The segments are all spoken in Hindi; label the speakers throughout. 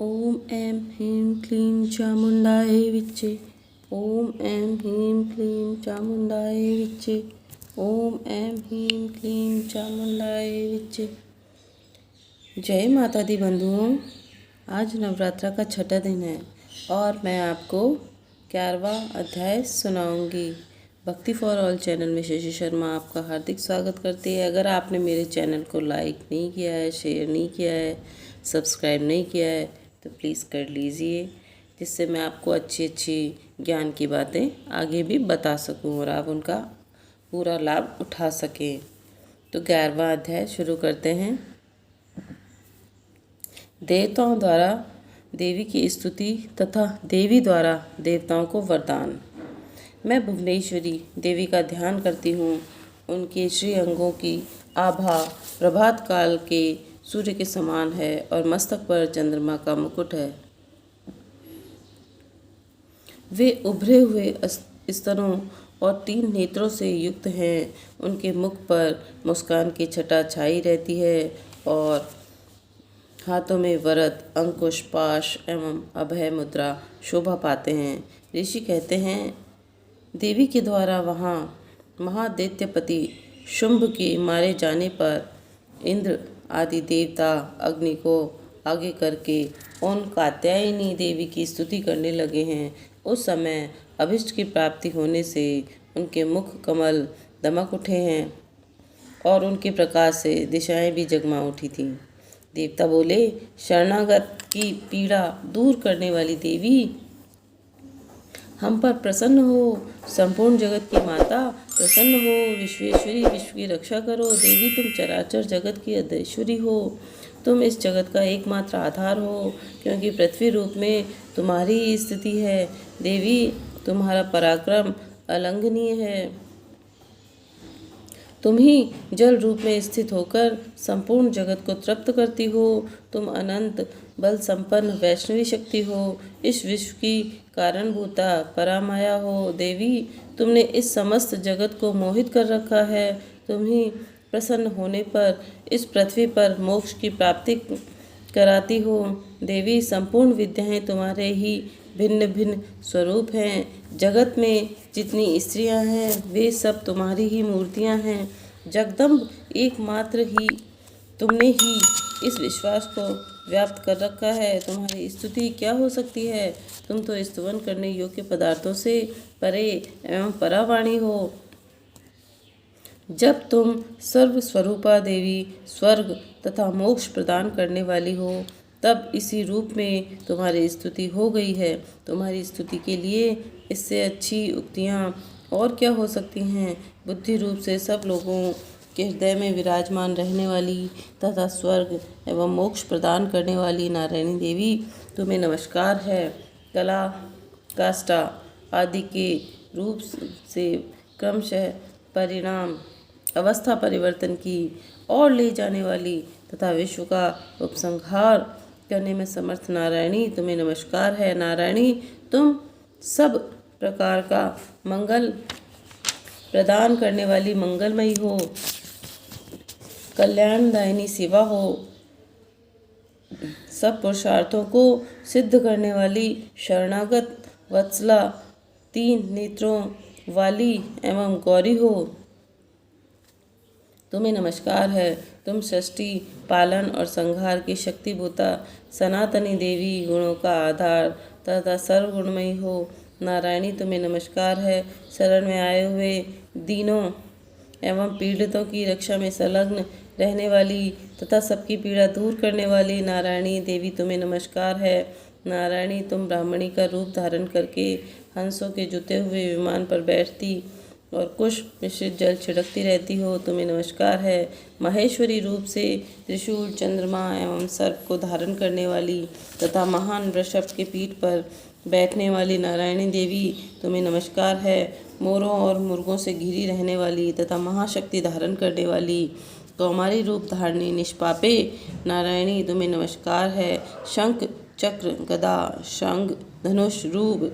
Speaker 1: ओम ऐं ह्रीं क्लीं चामुण्डाय विच्चे। ओम ऐं ह्रीं क्लीं चामुण्डाय विच्चे। ओम ऐं ह्रीं क्लीं चामुण्डाय विच्चे। जय माता दी बंधुओं, आज नवरात्रा का छठा दिन है और मैं आपको 11वां अध्याय सुनाऊंगी। भक्ति फॉर ऑल चैनल में शशि शर्मा आपका हार्दिक स्वागत करती है। अगर आपने मेरे चैनल को लाइक नहीं किया है, शेयर नहीं किया है, सब्सक्राइब नहीं किया है तो प्लीज़ कर लीजिए, जिससे मैं आपको अच्छी अच्छी ज्ञान की बातें आगे भी बता सकूं और आप उनका पूरा लाभ उठा सकें। तो 11वां अध्याय शुरू करते हैं। देवताओं द्वारा देवी की स्तुति तथा देवी द्वारा देवताओं को वरदान। मैं भुवनेश्वरी देवी का ध्यान करती हूँ। उनके श्री अंगों की आभा प्रभात काल के सूर्य के समान है और मस्तक पर चंद्रमा का मुकुट है। वे उभरे हुए स्तनों और 3 नेत्रों से युक्त हैं। उनके मुख पर मुस्कान की छटा छाई रहती है और हाथों में वरद, अंकुश, पाश एवं अभय मुद्रा शोभा पाते हैं। ऋषि कहते हैं, देवी के द्वारा वहाँ महादैत्यपति शुंभ के मारे जाने पर इंद्र आदि देवता अग्नि को आगे करके उन कात्यायनी देवी की स्तुति करने लगे हैं। उस समय अभिष्ट की प्राप्ति होने से उनके मुख कमल दमक उठे हैं और उनके प्रकाश से दिशाएं भी जगमा उठी थीं। देवता बोले, शरणागत की पीड़ा दूर करने वाली देवी, हम पर प्रसन्न हो। संपूर्ण जगत की माता प्रसन्न हो। विश्वेश्वरी, विश्व की रक्षा करो। देवी, तुम चराचर जगत की अधीश्वरी हो। तुम इस जगत का एकमात्र आधार हो, क्योंकि पृथ्वी रूप में तुम्हारी स्थिति है। देवी, तुम्हारा पराक्रम अलंघनीय है। तुम ही जल रूप में स्थित होकर संपूर्ण जगत को तृप्त करती हो। तुम अनंत बल संपन्न वैष्णवी शक्ति हो। इस विश्व की कारणभूता परामाया हो। देवी, तुमने इस समस्त जगत को मोहित कर रखा है। तुम ही प्रसन्न होने पर इस पृथ्वी पर मोक्ष की प्राप्ति कराती हो। देवी, संपूर्ण विद्याएं तुम्हारे ही भिन्न भिन्न स्वरूप हैं। जगत में जितनी स्त्रियां हैं वे सब तुम्हारी ही मूर्तियां हैं। जगदम्ब एकमात्र ही तुमने ही इस विश्वास को व्याप्त कर रखा है। तुम्हारी स्तुति क्या हो सकती है? तुम तो स्तुवन करने योग्य पदार्थों से परे एवं परावाणी हो। जब तुम सर्व स्वरूपा देवी, स्वर्ग तथा मोक्ष प्रदान करने वाली हो, तब इसी रूप में तुम्हारी स्तुति हो गई है। तुम्हारी स्तुति के लिए इससे अच्छी उक्तियाँ और क्या हो सकती हैं? बुद्धि रूप से सब लोगों के हृदय में विराजमान रहने वाली तथा स्वर्ग एवं मोक्ष प्रदान करने वाली नारायणी देवी, तुम्हें नमस्कार है। कला, काष्ठा आदि के रूप से क्रमशः परिणाम अवस्था परिवर्तन की और ले जाने वाली तथा विश्व का उपसंहार करने में समर्थ नारायणी, तुम्हें नमस्कार है। नारायणी, तुम सब प्रकार का मंगल प्रदान करने वाली मंगलमयी हो, कल्याणदायिनी शिवा हो, सब पुरुषार्थों को सिद्ध करने वाली शरणागत वत्सला, 3 नेत्रों वाली एवं गौरी हो, तुम्हें नमस्कार है। तुम सृष्टि, पालन और संहार की शक्तिभूता सनातनी देवी, गुणों का आधार तथा सर्वगुणमयी हो। नारायणी, तुम्हें नमस्कार है। शरण में आए हुए दीनों एवं पीड़ितों की रक्षा में संलग्न रहने वाली तथा सबकी पीड़ा दूर करने वाली नारायणी देवी, तुम्हें नमस्कार है। नारायणी, तुम ब्राह्मणी का रूप धारण करके हंसों के जुते हुए विमान पर बैठती और कुश मिश्रित जल छिड़कती रहती हो, तुम्हें नमस्कार है। महेश्वरी रूप से त्रिशूल, चंद्रमा एवं सर्प को धारण करने वाली तथा महान वृषभ के पीठ पर बैठने वाली नारायणी देवी, तुम्हें नमस्कार है। मोरों और मुर्गों से घिरी रहने वाली तथा महाशक्ति धारण करने वाली कौमारी रूप धारणी निष्पापे नारायणी, तुम्हें नमस्कार है। शंख, चक्र, गदा, शंख, धनुष रूप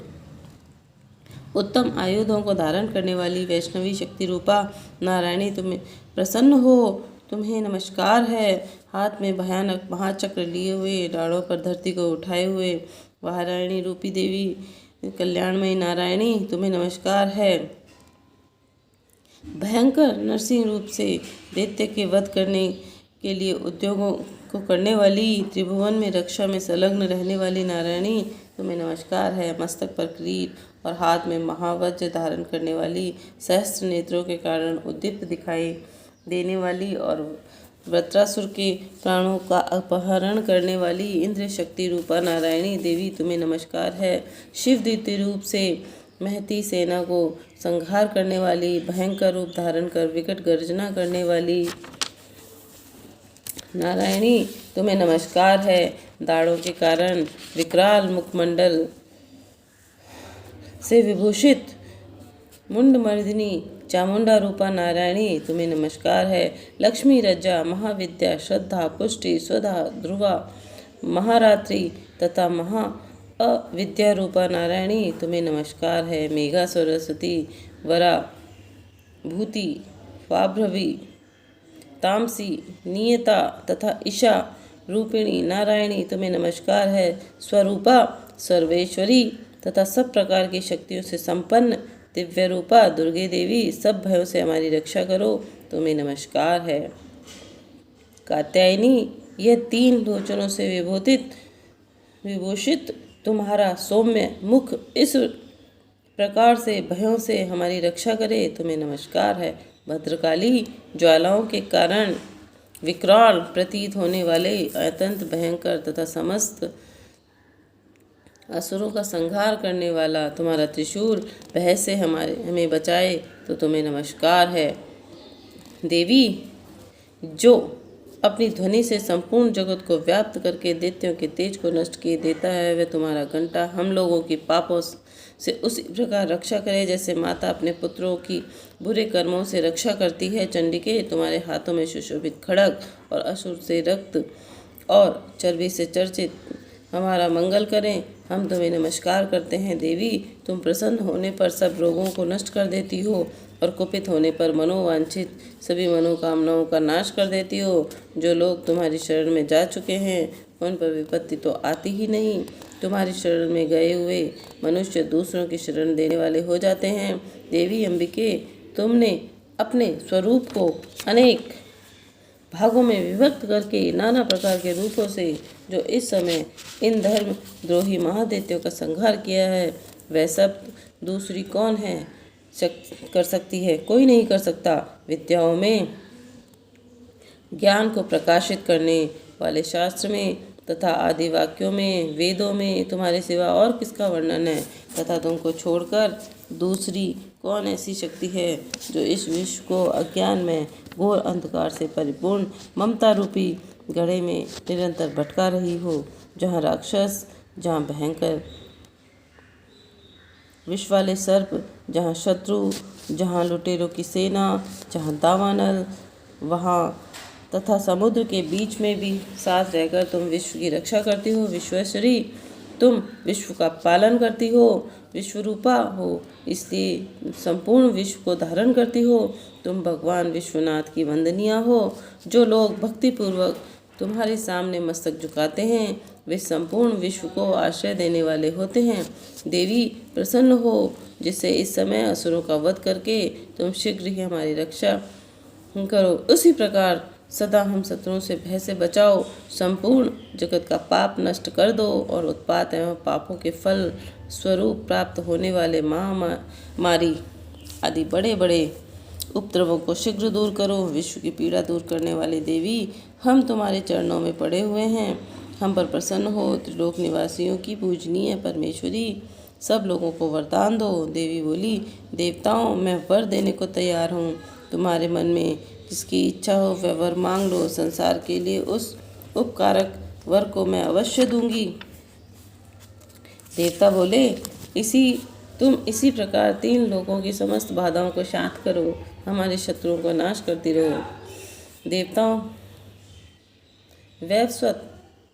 Speaker 1: उत्तम आयुधों को धारण करने वाली वैष्णवी शक्ति रूपा नारायणी, तुम्हें प्रसन्न हो। तुम्हें नमस्कार है। हाथ में भयानक महाचक्र लिए हुए, डालों पर धरती को उठाए हुए महारानी रूपी देवी कल्याणमयी नारायणी, तुम्हें नमस्कार है। भयंकर नरसिंह रूप से दैत्य के वध करने के लिए उद्योगों को करने वाली, त्रिभुवन में रक्षा में संलग्न रहने वाली नारायणी, तुम्हें नमस्कार है। मस्तक पर किरीट और हाथ में महावज्र धारण करने वाली, सहस्त्र नेत्रों के कारण उद्दीप्त दिखाई देने वाली और वृत्रासुर के प्राणों का अपहरण करने वाली इंद्र शक्ति रूपा नारायणी देवी, तुम्हें नमस्कार है। शिव द्वितीय रूप से महती सेना को संहार करने वाली, भयंकर रूप धारण कर विकट गर्जना करने वाली नारायणी, तुम्हें नमस्कार है। दाढ़ों के कारण विकराल मुखमंडल से विभूषित मुंडमर्दिनी चामुंडा रूपा नारायणी, तुम्हें नमस्कार है। लक्ष्मी रज्जा, महाविद्या, श्रद्धा, पुष्टि, स्वधा, ध्रुवा, महारात्रि तथा महा अविद्या रूपा नारायणी, तुम्हें नमस्कार है। मेघा, सरस्वती, वरा, भूति, वाभ्रवी, तामसी, नियता तथा ईशा रूपिणी नारायणी, तुम्हें नमस्कार है। स्वरूपा, सर्वेश्वरी तथा सब प्रकार की शक्तियों से संपन्न दिव्य रूपा दुर्गे देवी, सब भयों से हमारी रक्षा करो, तुम्हें नमस्कार है। कात्यायनी, यह 3 लोचनों से विभूषित तुम्हारा सौम्य मुख इस प्रकार से भयों से हमारी रक्षा करे, तुम्हें नमस्कार है। भद्रकाली, ज्वालाओं के कारण विकराल प्रतीत होने वाले, अत्यंत भयंकर तथा समस्त असुरों का संहार करने वाला तुम्हारा त्रिशूल भय से हमें बचाए, तो तुम्हें नमस्कार है। देवी, जो अपनी ध्वनि से संपूर्ण जगत को व्याप्त करके दैत्यों के तेज को नष्ट किए देता है, वह तुम्हारा घंटा हम लोगों की पापों से उसी प्रकार रक्षा करे जैसे माता अपने पुत्रों की बुरे कर्मों से रक्षा करती है। चंडिके, तुम्हारे हाथों में सुशोभित खड्ग और असुर से रक्त और चर्बी से चर्चित हमारा मंगल करें, हम तुम्हें नमस्कार करते हैं। देवी, तुम प्रसन्न होने पर सब रोगों को नष्ट कर देती हो और कुपित होने पर मनोवांछित सभी मनोकामनाओं का नाश कर देती हो। जो लोग तुम्हारी शरण में जा चुके हैं उन पर विपत्ति तो आती ही नहीं। तुम्हारी शरण में गए हुए मनुष्य दूसरों की शरण देने वाले हो जाते हैं। देवी अंबिके, तुमने अपने स्वरूप को अनेक भागों में विभक्त करके नाना प्रकार के रूपों से जो इस समय इन धर्म द्रोही महादैत्यों का संहार किया है, वह सब दूसरी कौन है कर सकती है? कोई नहीं कर सकता। विद्याओं में, ज्ञान को प्रकाशित करने वाले शास्त्र में तथा आदि वाक्यों में, वेदों में तुम्हारे सिवा और किसका वर्णन है? तथा तुमको छोड़कर दूसरी कौन ऐसी शक्ति है जो इस विश्व को अज्ञान में घोर अंधकार से परिपूर्ण ममता रूपी घड़े में निरंतर भटका रही हो, जहाँ राक्षस, जहाँ भयंकर विष वाले सर्प, जहाँ शत्रु, जहाँ लुटेरों की सेना, जहाँ दावानल, वहाँ तथा समुद्र के बीच में भी साथ रहकर तुम विश्व की रक्षा करती हो। विश्वेश्वरी, तुम विश्व का पालन करती हो, विश्वरूपा हो, इसलिए संपूर्ण विश्व को धारण करती हो। तुम भगवान विश्वनाथ की वंदनीय हो। जो लोग भक्तिपूर्वक तुम्हारे सामने मस्तक झुकाते हैं, वे संपूर्ण विश्व को आश्रय देने वाले होते हैं। देवी, प्रसन्न हो, जिससे इस समय असुरों का वध करके तुम शीघ्र ही हमारी रक्षा करो। उसी प्रकार सदा हम शत्रुओं से भय से बचाओ, संपूर्ण जगत का पाप नष्ट कर दो और उत्पात एवं पापों के फल स्वरूप प्राप्त होने वाले महामारी आदि बड़े बड़े उपद्रवों को शीघ्र दूर करो। विश्व की पीड़ा दूर करने वाली देवी, हम तुम्हारे चरणों में पड़े हुए हैं, हम पर प्रसन्न हो। त्रिलोक निवासियों की पूजनीय परमेश्वरी, सब लोगों को वरदान दो। देवी बोली, देवताओं, मैं वर देने को तैयार हूँ। तुम्हारे मन में जिसकी इच्छा हो वह वर मांग लो। संसार के लिए उस उपकारक वर को मैं अवश्य दूंगी। देवता बोले, तुम इसी प्रकार 3 लोगों की समस्त बाधाओं को शांत करो, हमारे शत्रुओं को नाश करती रहो। देवताओं, वैवस्वत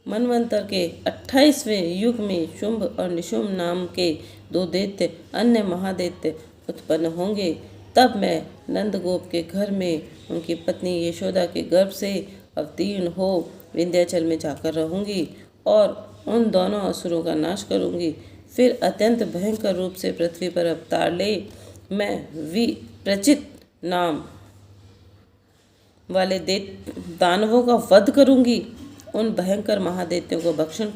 Speaker 1: मनवंतर के 28वें युग में शुंभ और निशुंभ नाम के 2 दैत्य, अन्य महादैत्य उत्पन्न होंगे। तब मैं नंदगोप के घर में उनकी पत्नी यशोदा के गर्भ से अवतीर्ण हो विंध्याचल में जाकर रहूंगी और उन दोनों असुरों का नाश करूंगी। फिर अत्यंत भयंकर रूप से पृथ्वी पर अवतार ले मैं प्रचित नाम वाले दानवों का वध करूंगी। उन भयंकर महादैत्यों को भक्षण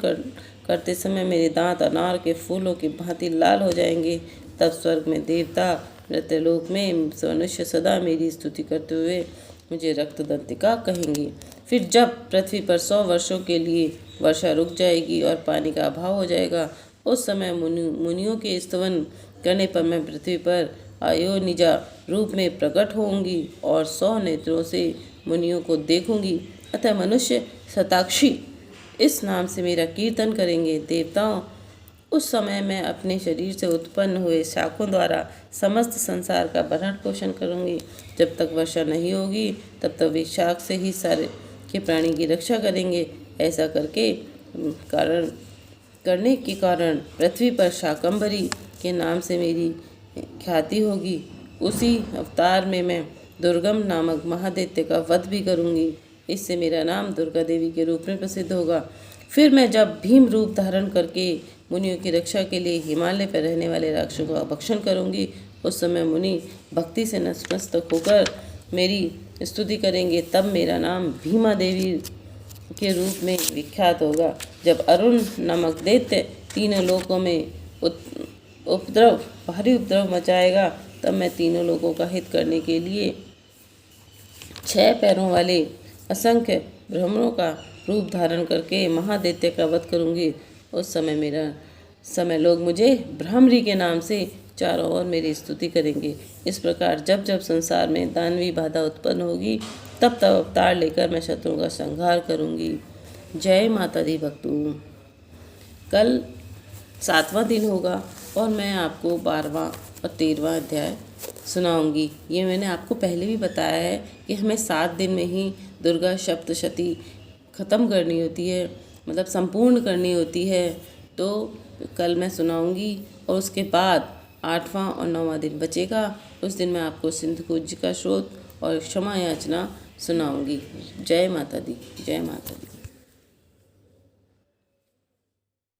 Speaker 1: करते समय मेरे दांत अनार के फूलों की भांति लाल हो जाएंगे। तब स्वर्ग में देवता, मृत्यलोक में मनुष्य सदा मेरी स्तुति करते हुए मुझे रक्तदंतिका कहेंगे। फिर जब पृथ्वी पर 100 वर्षों के लिए वर्षा रुक जाएगी और पानी का अभाव हो जाएगा, उस समय मुनियों के स्तवन करने पर मैं पृथ्वी पर अयोनिजा रूप में प्रकट होंगी और 100 नेत्रों से मुनियों को देखूंगी। अतः मनुष्य शताक्षी इस नाम से मेरा कीर्तन करेंगे। देवताओं, उस समय मैं अपने शरीर से उत्पन्न हुए शाखों द्वारा समस्त संसार का भरण पोषण करूंगी। जब तक वर्षा नहीं होगी तब तक वे शाख से ही सारे के प्राणी की रक्षा करेंगे। ऐसा करने के कारण पृथ्वी पर शाकंभरी के नाम से मेरी ख्याति होगी। उसी अवतार में मैं दुर्गम नामक महादैत्य का वध भी करूंगी। इससे मेरा नाम दुर्गा देवी के रूप में प्रसिद्ध होगा। फिर मैं जब भीम रूप धारण करके मुनियों की रक्षा के लिए हिमालय पर रहने वाले राक्षसों का भक्षण करूंगी, उस समय मुनि भक्ति से नतमस्तक होकर मेरी स्तुति करेंगे। तब मेरा नाम भीमा देवी के रूप में विख्यात होगा। जब अरुण नामक दैत्य तीनों लोकों में भारी उपद्रव मचाएगा, तब मैं तीनों लोगों का हित करने के लिए 6 पैरों वाले असंख्य ब्रह्मणों का रूप धारण करके महादैत्य का वध करूंगी। उस समय लोग मुझे भ्रामरी के नाम से चारों ओर मेरी स्तुति करेंगे। इस प्रकार जब जब संसार में दानवी बाधा उत्पन्न होगी, तब तब अवतार लेकर मैं शत्रुओं का संहार करूंगी। जय माता दी भक्तों। कल 7वां दिन होगा और मैं आपको 12वां और 13वां अध्याय सुनाऊंगी। ये मैंने आपको पहले भी बताया है कि हमें 7 दिन में ही दुर्गा सप्तशती ख़त्म करनी होती है, मतलब संपूर्ण करनी होती है। तो कल मैं सुनाऊंगी और उसके बाद 8वां और 9वां दिन बचेगा। उस दिन मैं आपको सिंधुकूज का स्रोत और क्षमा याचना सुनाऊंगी। जय माता दी, जय माता दी।